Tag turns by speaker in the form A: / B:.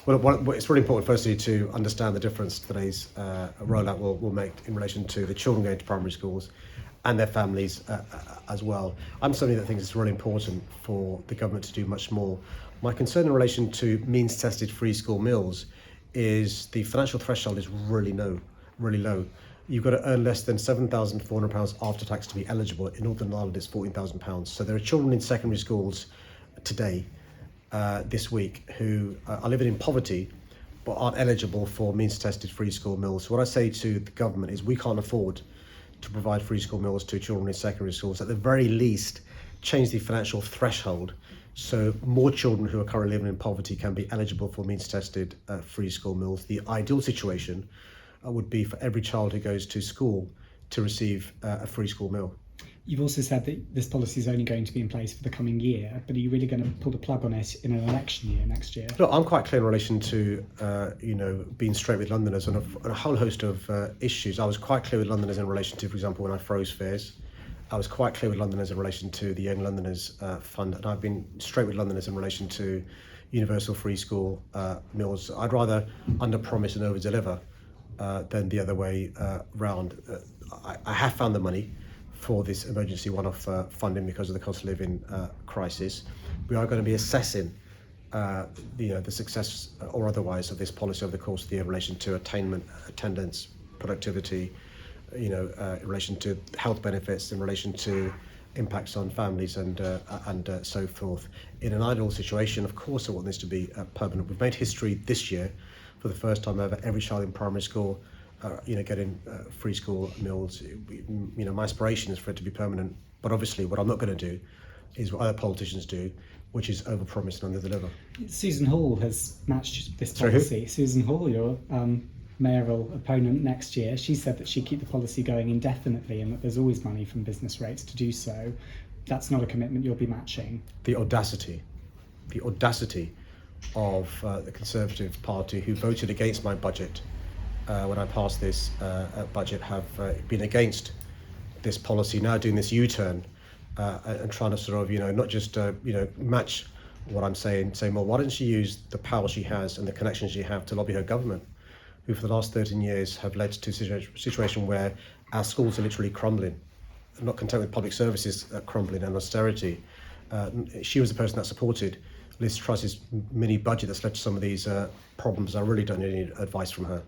A: It's really important, firstly, to understand the difference today's rollout will make in relation to the children going to primary schools and their families as well. I'm somebody that thinks it's really important for the government to do much more. My concern in relation to means-tested free school meals is the financial threshold is really low. You've got to earn less than £7,400 after tax to be eligible. In Northern Ireland, it's £14,000. So there are children in secondary schools today, this week, who are living in poverty but aren't eligible for means-tested free school meals. So what I say to the government is we can't afford to provide free school meals to children in secondary schools. At the very least, change the financial threshold so more children who are currently living in poverty can be eligible for means-tested free school meals. The ideal situation would be for every child who goes to school to receive a free school meal.
B: You've also said that this policy is only going to be in place for the coming year, but are you really going to pull the plug on it in an election year next year?
A: Look, I'm quite clear in relation to being straight with Londoners on a whole host of issues. I was quite clear with Londoners in relation to, for example, when I froze fares. I was quite clear with Londoners in relation to the Young Londoners Fund, and I've been straight with Londoners in relation to universal free school meals. I'd rather under-promise and over-deliver than the other way round. I have found the money for this emergency one-off funding because of the cost of living crisis. We are going to be assessing the success or otherwise of this policy over the course of the year in relation to attainment, attendance, productivity, in relation to health benefits, in relation to impacts on families and so forth. In an ideal situation, of course I want this to be permanent. We've made history this year for the first time ever, every child in primary school getting free school meals. My aspiration is for it to be permanent, but obviously what I'm not going to do is what other politicians do, which is overpromise and underdeliver.
B: Susan Hall has matched this policy. Susan Hall, your mayoral opponent next year, she said that she'd keep the policy going indefinitely and that there's always money from business rates to do so. That's not a commitment you'll be matching.
A: The audacity of the Conservative Party, who voted against my budget when I passed this budget, have been against this policy, now doing this U-turn and trying to sort of, not just, match what I'm saying, well, why don't she use the power she has and the connections she has to lobby her government, who for the last 13 years have led to a situation where our schools are literally crumbling, not content with public services crumbling and austerity. She was the person that supported Liz Truss's mini budget that's led to some of these problems. I really don't need any advice from her.